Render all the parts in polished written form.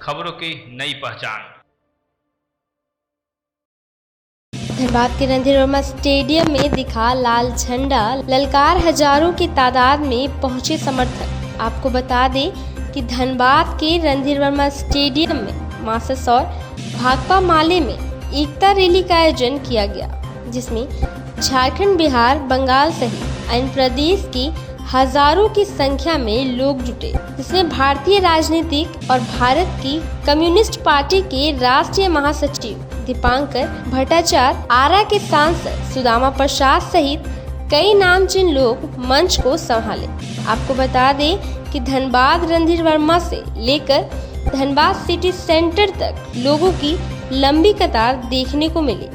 खबरों की नई पहचान। धनबाद के रणधीर वर्मा स्टेडियम में दिखा लाल झंडा ललकार हजारों की तादाद में पहुंचे समर्थक। आपको बता दें कि धनबाद के रणधीर वर्मा स्टेडियम में मासस और भाकपा माले में एकता रैली का आयोजन किया गया, जिसमें झारखंड, बिहार, बंगाल सहित अन्य प्रदेश की हजारों की संख्या में लोग जुटे, जिसमें भारतीय राजनीतिक और भारत की कम्युनिस्ट पार्टी के राष्ट्रीय महासचिव दीपांकर भट्टाचार्य, आरा के सांसद सुदामा प्रसाद सहित कई नामचीन लोग मंच को संभाले। आपको बता दें कि धनबाद रणधीर वर्मा से लेकर धनबाद सिटी सेंटर तक लोगों की लंबी कतार देखने को मिली।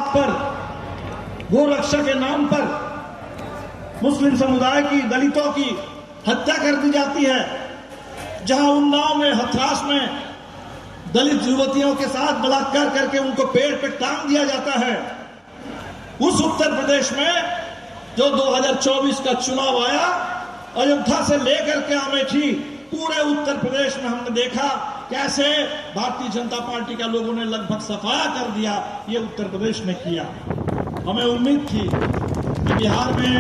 पर गोरक्षा के नाम पर मुस्लिम समुदाय की, दलितों की हत्या कर दी जाती है। जहां उन्नाव में, हथरास में दलित युवतियों के साथ बलात्कार करके उनको पेड़ पे टांग दिया जाता है। उस उत्तर प्रदेश में जो 2024 का चुनाव आया, अयोध्या से लेकर के अमेठी, पूरे उत्तर प्रदेश में हमने देखा कैसे भारतीय जनता पार्टी का लोगों ने लगभग सफाया कर दिया। ये उत्तर प्रदेश ने किया। हमें उम्मीद थी कि बिहार में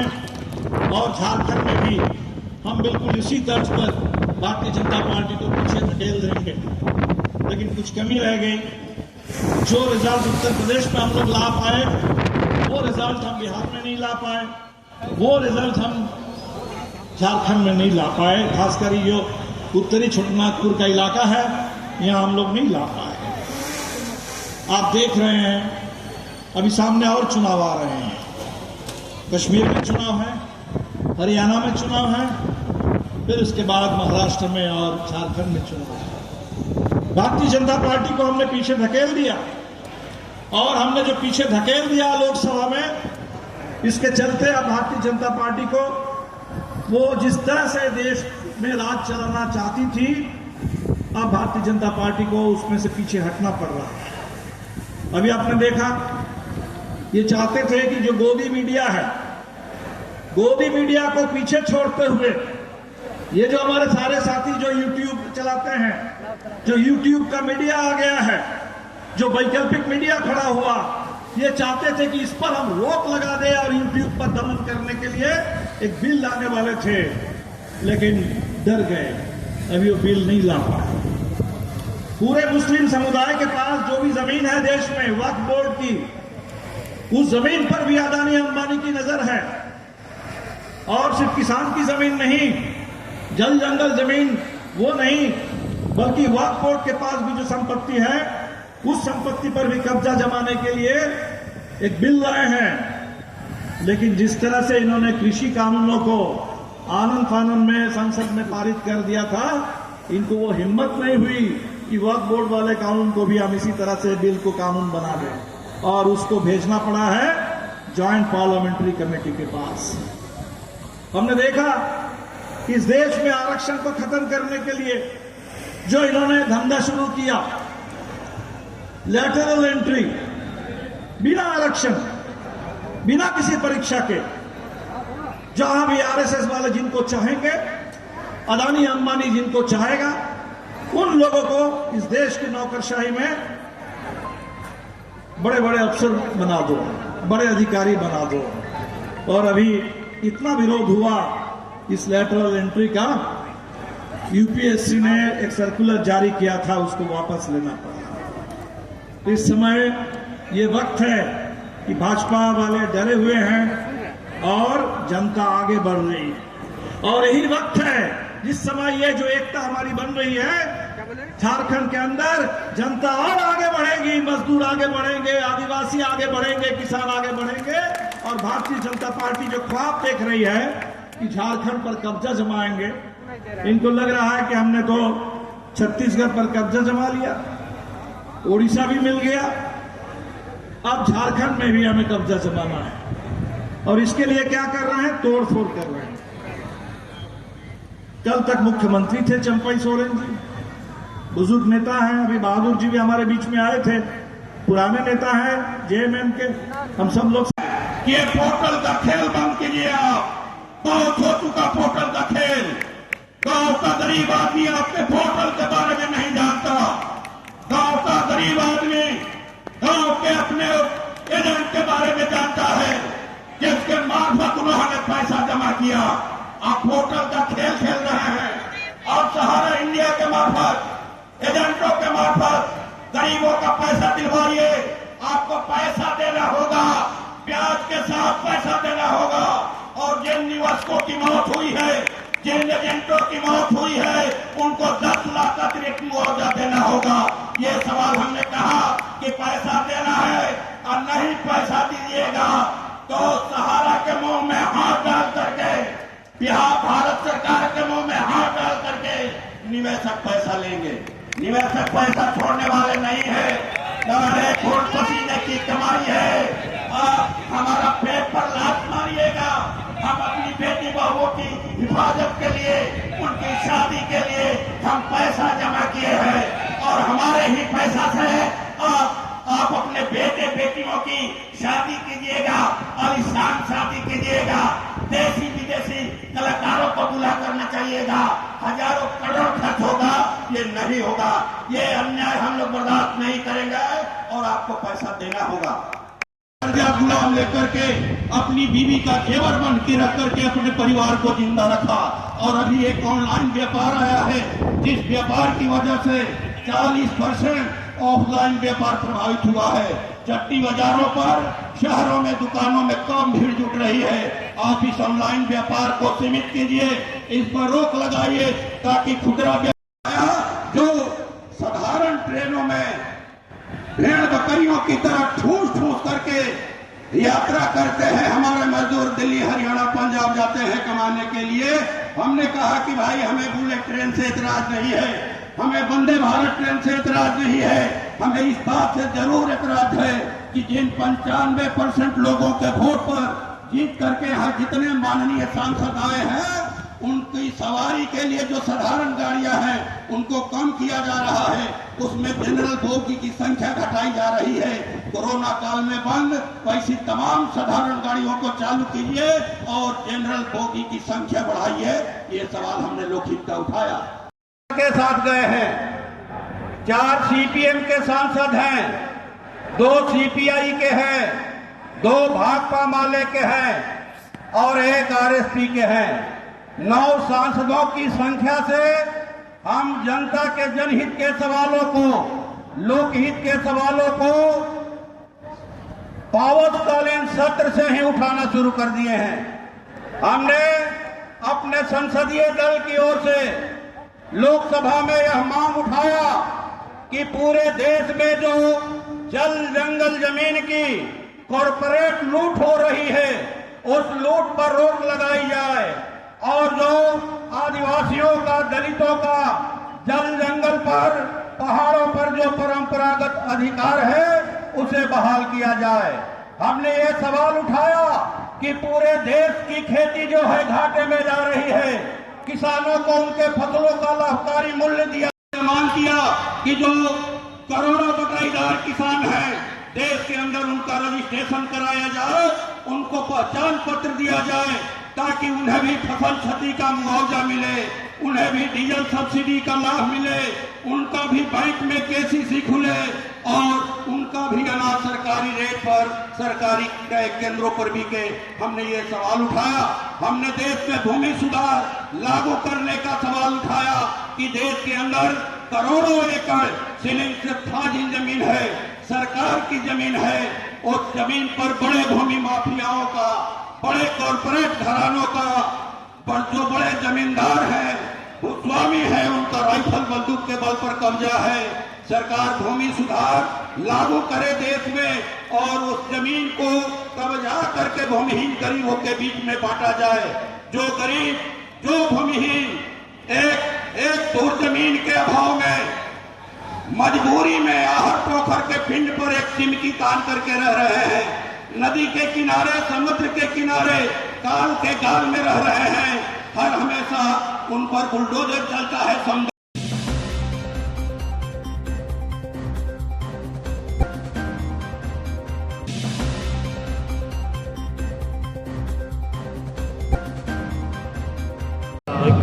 और झारखंड में भी हम बिल्कुल इसी तर्ज पर भारतीय जनता पार्टी को पीछे धकेल देंगे, लेकिन कुछ कमी रह गई। जो रिजल्ट उत्तर प्रदेश में हम लोग ला पाए, वो रिजल्ट हम बिहार में नहीं ला पाए, वो रिजल्ट हम झारखंड में नहीं ला पाए। खासकर ये उत्तरी छोटानागपुर का इलाका है, यहाँ हम लोग नहीं ला पाए। आप देख रहे हैं अभी सामने और चुनाव आ रहे हैं। कश्मीर में चुनाव है, हरियाणा में चुनाव है, फिर उसके बाद महाराष्ट्र में और झारखंड में चुनाव है। भारतीय जनता पार्टी को हमने पीछे धकेल दिया, और हमने जो पीछे धकेल दिया लोकसभा में, इसके चलते अब भारतीय जनता पार्टी को वो जिस तरह से देश में राज चलाना चाहती थी, अब भारतीय जनता पार्टी को उसमें से पीछे हटना पड़ रहा है। अभी आपने देखा, ये चाहते थे कि जो गोदी मीडिया है, गोदी मीडिया को पीछे छोड़ते हुए, ये जो हमारे सारे साथी जो यूट्यूब चलाते हैं, जो यूट्यूब का मीडिया आ गया है, जो वैकल्पिक मीडिया खड़ा हुआ, ये चाहते थे कि इस पर हम रोक लगा दें और यूट्यूब पर दमन करने के लिए एक बिल लाने वाले थे, लेकिन डर गए। अभी वो बिल नहीं ला पाए। पूरे मुस्लिम समुदाय के पास जो भी जमीन है देश में वक्फ बोर्ड की, उस जमीन पर भी अदानी अंबानी की नजर है। और सिर्फ किसान की जमीन नहीं, जल जंगल जमीन वो नहीं, बल्कि वक्फ बोर्ड के पास भी जो संपत्ति है, उस संपत्ति पर भी कब्जा जमाने के लिए एक बिल लाए हैं। लेकिन जिस तरह से इन्होंने कृषि कानूनों को आनन फानन में संसद में पारित कर दिया था, इनको वो हिम्मत नहीं हुई कि वक्फ बोर्ड वाले कानून को भी हम इसी तरह से बिल को कानून बना दें, और उसको भेजना पड़ा है ज्वाइंट पार्लियामेंट्री कमेटी के पास। हमने देखा कि इस देश में आरक्षण को खत्म करने के लिए जो इन्होंने धंधा शुरू किया, लैटरल एंट्री, बिना आरक्षण, बिना किसी परीक्षा के, जहां भी आरएसएस वाले जिनको चाहेंगे, अदानी अंबानी जिनको चाहेगा, उन लोगों को इस देश की नौकरशाही में बड़े बड़े अफसर बना दो, बड़े अधिकारी बना दो। और अभी इतना विरोध हुआ इस लैटरल एंट्री का, यूपीएससी ने एक सर्कुलर जारी किया था, उसको वापस लेना पड़ा। इस समय ये वक्त है कि भाजपा वाले डरे हुए हैं और जनता आगे बढ़ रही है। और यही वक्त है जिस समय ये जो एकता हमारी बन रही है झारखंड के अंदर, जनता और आगे बढ़ेगी, मजदूर आगे बढ़ेंगे, आदिवासी आगे बढ़ेंगे, किसान आगे बढ़ेंगे। और भारतीय जनता पार्टी जो ख्वाब देख रही है कि झारखंड पर कब्जा जमाएंगे, इनको लग रहा है कि हमने तो छत्तीसगढ़ पर कब्जा जमा लिया, ओडिशा भी मिल गया, अब झारखंड में भी हमें कब्जा जमाना है। और इसके लिए क्या कर रहे हैं? तोड़ फोड़ कर रहे हैं। कल तक मुख्यमंत्री थे चंपई सोरेन जी, बुजुर्ग नेता हैं, अभी बहादुर जी भी हमारे बीच में आए थे, पुराने नेता हैं जेएमएम के। हम सब लोग ये पोर्टल का खेल बंद कीजिए। आप बहुत हो चुका पोर्टल का खेल। गांव का गरीब आदमी आपके पोर्टल के बारे में नहीं जानता। गांव का गरीब आदमी गांव के अपने एजेंट के बारे में जानता है, जिसके मार्फत उन्होंने पैसा जमा किया। आप पोर्टल का खेल खेल रहे हैं और सहारा इंडिया के मार्फत, एजेंटों के मार्फत गरीबों का पैसा दिलवाइए। आपको पैसा देना होगा, ब्याज के साथ पैसा देना होगा। और जिन निवासकों की मौत हुई है, जिन एजेंटों की मौत हुई है, उनको 10 लाख अतिरिक्त मुआवजा देना होगा। ये सवाल हमने कहा कि पैसा देना है और नहीं पैसा दीजिएगा तो सहारा के मुंह में हाथ डाल करके, बिहार भारत सरकार के मुंह में हाथ डाल करके निवेशक पैसा लेंगे। निवेशक पैसा छोड़ने वाले नहीं है। हमारे खून पसीने की कमाई है। हमारा पेट पर लात मारिएगा। हम अपनी बेटी बहुओं की हिफाजत के लिए, उनकी शादी के लिए हम पैसा जमा किए हैं और हमारे ही पैसा से आप अपने बेटे बेटियों की शादी कीजिएगा, आलीशान शादी कीजिएगा। देसी विदेशी कलाकारों को बुला कर नचाइएगा। हजारों करोड़ खर्च होगा, ये नहीं होगा। ये अन्याय हम लोग बर्दाश्त नहीं करेंगे और आपको पैसा देना होगा। गुलाम लेकर के अपनी बीवी का जेवर बन के रख करके अपने परिवार को जिंदा रखा। और अभी एक ऑनलाइन व्यापार आया है, जिस व्यापार की वजह से 40% ऑफलाइन व्यापार प्रभावित हुआ है। चट्टी बाजारों पर, शहरों में, दुकानों में कम भीड़ जुट रही है। आप इस ऑनलाइन व्यापार को सीमित कीजिए, इस पर रोक लगाइए, ताकि खुदरा व्यापार जो साधारण ट्रेनों में भेड़ बकरियों की तरह ठूस ठूस करके यात्रा करते हैं, हमारे मजदूर दिल्ली, हरियाणा, पंजाब जाते हैं कमाने के लिए। हमने कहा कि भाई हमें बुलेट ट्रेन से इतराज नहीं है, हमें वंदे भारत ट्रेन से इतराज नहीं है। हमें इस बात से जरूर इतराज है कि जिन 95% लोगों के वोट पर जीत करके यहाँ जितने माननीय सांसद आए हैं, उनकी सवारी के लिए जो साधारण गाड़ियां हैं उनको कम किया जा रहा है। उसमें जनरल बोगी की संख्या घटाई जा रही है। कोरोना काल में बंद वैसी तमाम साधारण गाड़ियों को चालू कीजिए और जनरल बोगी की संख्या बढ़ाइए। ये सवाल हमने लोकहित का उठाया। के साथ गए हैं, 4 सीपीएम के सांसद हैं, 2 सीपीआई के हैं, 2 भाकपा माले के हैं और 1 आरएसपी के हैं। 9 सांसदों की संख्या से हम जनता के जनहित के सवालों को, लोकहित के सवालों को पावतकालीन सत्र से ही उठाना शुरू कर दिए हैं। हमने अपने संसदीय दल की ओर से लोकसभा में यह मांग उठाया कि पूरे देश में जो जल जंगल जमीन की कॉरपोरेट लूट हो रही है, उस लूट पर रोक लगाई जाए और जो आदिवासियों का, दलितों का जल जंगल पर, पहाड़ों पर जो परंपरागत अधिकार है उसे बहाल किया जाए। हमने ये सवाल उठाया कि पूरे देश की खेती जो है घाटे में जा रही है, किसानों को उनके फसलों का लाभकारी मूल्य दिया, मांग किया कि जो करोड़ों बटाईदार किसान हैं देश के अंदर उनका रजिस्ट्रेशन कराया जाए, उनको पहचान पत्र दिया जाए ताकि उन्हें भी फसल क्षति का मुआवजा मिले, उन्हें भी डीजल सब्सिडी का लाभ मिले, उनका भी बैंक में केसीसी खुले और उनका भी अनाज सरकारी रेट पर, सरकारी क्रय केंद्रों पर बिके। हमने ये सवाल उठाया। हमने देश में भूमि सुधार लागू करने का सवाल उठाया कि देश के अंदर करोड़ों एकड़ सीलिंग से फाजिल जमीन है, सरकार की जमीन है। उस जमीन पर बड़े भूमि माफियाओं का, बड़े कॉरपोरेट घरानों का, जो बड़े जमींदार हैं, भूस्वामी है, उनका राइफल बंदूक के बल पर कब्जा है। सरकार भूमि सुधार लागू करे देश में और उस जमीन को कब्जा करके भूमिहीन गरीबों के बीच में बांटा जाए। जो गरीब, जो भूमिहीन एक दूर जमीन के अभाव में, मजबूरी में आहर पोखर के पिंड पर एक सिमकी तान करके रह रहे हैं, नदी के किनारे, समुद्र के किनारे काल के गाल में रह रहे हैं, हर हमेशा उन पर बुलडोजर चलता है।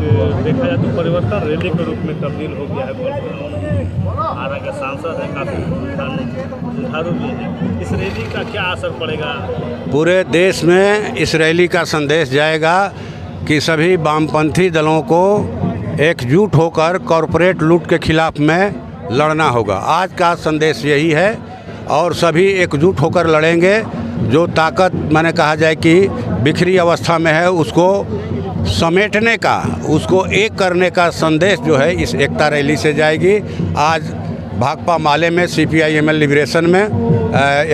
देखा जाए तो परिवर्तन रैली के रूप में तब्दील हो गया है। आरा के सांसद हैं, काफ़ी जुझारू भी हैं। इस रैली का क्या असर पड़ेगा? पूरे देश में इस रैली का संदेश जाएगा कि सभी वामपंथी दलों को एकजुट होकर कॉरपोरेट लूट के खिलाफ में लड़ना होगा। आज का संदेश यही है और सभी एकजुट होकर लड़ेंगे। जो ताकत मैंने कहा जाए कि बिखरी अवस्था में है उसको समेटने का, उसको एक करने का संदेश जो है इस एकता रैली से जाएगी। आज भाकपा माले में CPI-ML लिबरेशन में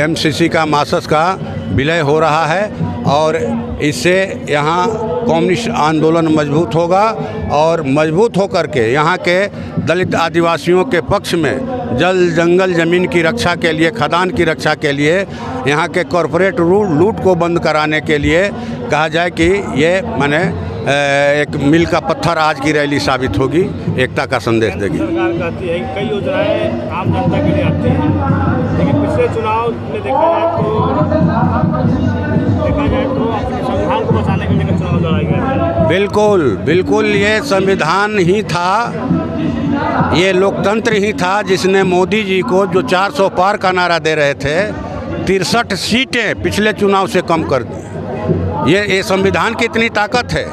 MCC का मासस का विलय हो रहा है और इससे यहाँ कम्युनिस्ट आंदोलन मजबूत होगा और मजबूत होकर के यहाँ के दलित आदिवासियों के पक्ष में जल जंगल ज़मीन की रक्षा के लिए, खदान की रक्षा के लिए, यहाँ के कॉरपोरेट लूट को बंद कराने के लिए कहा जाए कि ये माने एक मील का पत्थर आज की रैली साबित होगी, एकता का संदेश देगी। सरकार कहती है कई योजनाएं आम जनता के लिए आती हैं, लेकिन पिछले चुनाव में देखा जाए तो अपने संविधान को बचाने के लिए चुनाव लड़ा गया। बिल्कुल बिल्कुल, ये संविधान ही था, ये लोकतंत्र ही था जिसने मोदी जी को जो 400 पार का नारा दे रहे थे 63 सीटें पिछले चुनाव से कम कर दी। ये संविधान की इतनी ताकत है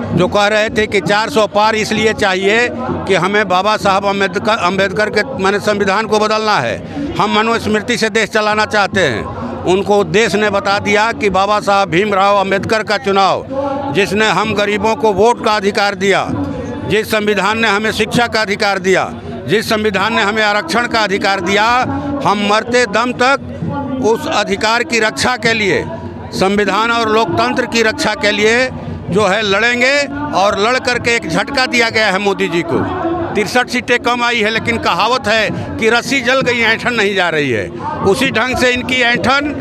जो कह रहे थे कि 400 पार इसलिए चाहिए कि हमें बाबा साहब अम्बेडकर के माने संविधान को बदलना है, हम मनुस्मृति से देश चलाना चाहते हैं। उनको देश ने बता दिया कि बाबा साहब भीमराव अम्बेडकर का चुनाव, जिसने हम गरीबों को वोट का अधिकार दिया, जिस संविधान ने हमें शिक्षा का अधिकार दिया, जिस संविधान ने हमें आरक्षण का अधिकार दिया, हम मरते दम तक उस अधिकार की रक्षा के लिए, संविधान और लोकतंत्र की रक्षा के लिए जो है लड़ेंगे। और लड़ करके एक झटका दिया गया है मोदी जी को। 63 सीटें कम आई है, लेकिन कहावत है कि रस्सी जल गई, ऐंठन नहीं जा रही है। उसी ढंग से इनकी ऐंठन,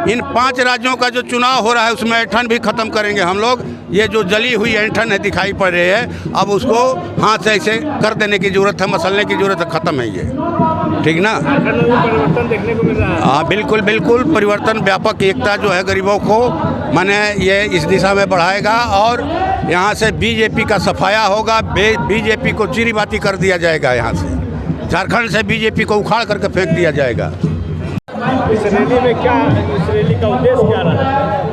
इन 5 राज्यों का जो चुनाव हो रहा है उसमें ऐंठन भी ख़त्म करेंगे हम लोग। ये जो जली हुई ऐंठन है दिखाई पड़ रही है, अब उसको हाथ से ऐसे कर देने की ज़रूरत है, मसलने की ज़रूरत है, ख़त्म है ये, ठीक ना। परिवर्तन देखने को मिल रहा है। हाँ बिल्कुल बिल्कुल, परिवर्तन व्यापक एकता जो है गरीबों को माने ये इस दिशा में बढ़ाएगा और यहाँ से बीजेपी का सफाया होगा। बीजेपी को चीरी बाती कर दिया जाएगा। यहाँ से झारखंड से बीजेपी को उखाड़ करके फेंक दिया जाएगा। इस रैली में क्या, इस रैली का उद्देश्य क्या रहा है?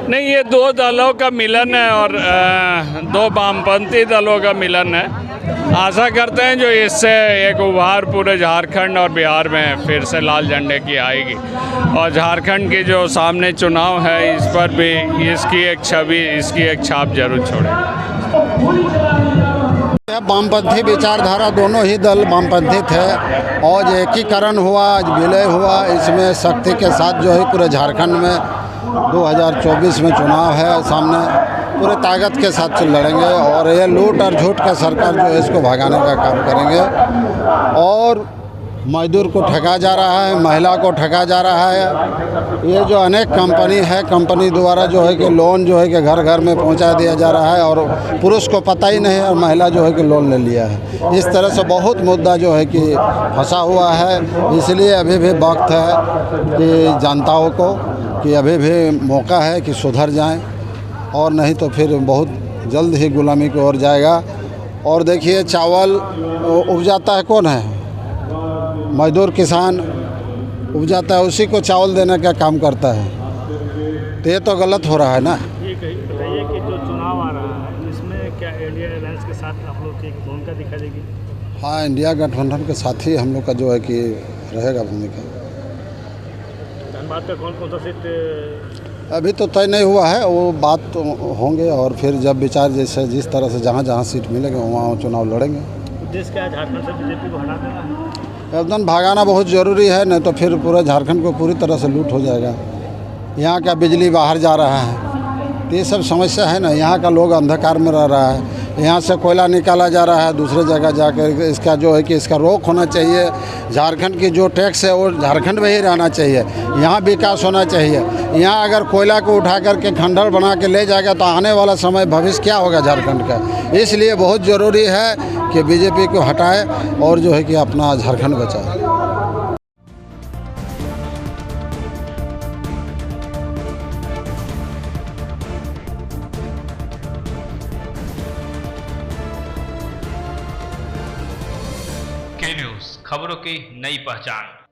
नहीं, ये 2 दलों का मिलन है और 2 वामपंथी दलों का मिलन है। आशा करते हैं जो इससे एक उभार पूरे झारखंड और बिहार में फिर से लाल झंडे की आएगी और झारखंड की जो सामने चुनाव है इस पर भी इसकी एक छवि, इसकी एक छाप जरूर छोड़ेगी। वामपंथी विचारधारा दोनों ही दल वामपंथी थे और एकीकरण हुआ, आज विलय हुआ। इसमें शक्ति के साथ जो है पूरे झारखंड में 2024 में चुनाव है सामने, पूरे ताकत के साथ लड़ेंगे और ये लूट और झूठ का सरकार जो है इसको भगाने का काम करेंगे। और मजदूर को ठगा जा रहा है, महिला को ठगा जा रहा है। ये जो अनेक कंपनी है, कंपनी द्वारा जो है कि लोन जो है कि घर घर में पहुंचा दिया जा रहा है और पुरुष को पता ही नहीं और महिला जो है कि लोन ले लिया है। इस तरह से बहुत मुद्दा जो है कि फंसा हुआ है। इसलिए अभी भी वक्त है कि जनताओं को कि अभी भी मौका है कि सुधर जाएं और नहीं तो फिर बहुत जल्द ही गुलामी की ओर जाएगा। और देखिए चावल उपजाता है कौन है? मजदूर किसान उपजाता है, उसी को चावल देने का काम करता है। तो ये तो गलत हो रहा है ना। ये बताइए कि जो चुनाव आ रहा है इसमें क्या इंडिया अलायंस के साथ आप लोग की भूमिका दिखा देगी? हाँ, इंडिया गठबंधन के साथ ही हम लोग का जो है कि रहेगा भूमिका। धनबाद का कौन सा सीट अभी तो तय नहीं हुआ है, वो बात तो होंगे और फिर जब विचार जैसे जिस तरह से जहाँ जहाँ सीट मिलेंगे वहाँ चुनाव लड़ेंगे। उद्देश्य क्या है? झारखंड से बीजेपी को हटा देना है? एकदम भगाना बहुत ज़रूरी है, नहीं तो फिर पूरे झारखंड को पूरी तरह से लूट हो जाएगा। यहाँ का बिजली बाहर जा रहा है, तो ये सब समस्या है ना। यहाँ का लोग अंधकार में रह रहा है, यहाँ से कोयला निकाला जा रहा है दूसरे जगह जाकर। इसका जो है कि इसका रोक होना चाहिए। झारखंड की जो टैक्स है वो झारखंड में ही रहना चाहिए, यहाँ विकास होना चाहिए। यहाँ अगर कोयला को उठा करके खंडर बना के ले जाएगा तो आने वाला समय भविष्य क्या होगा झारखंड का। इसलिए बहुत ज़रूरी है कि बीजेपी को हटाए और जो है कि अपना झारखंड बचाए। न्यूज़, खबरों की नई पहचान।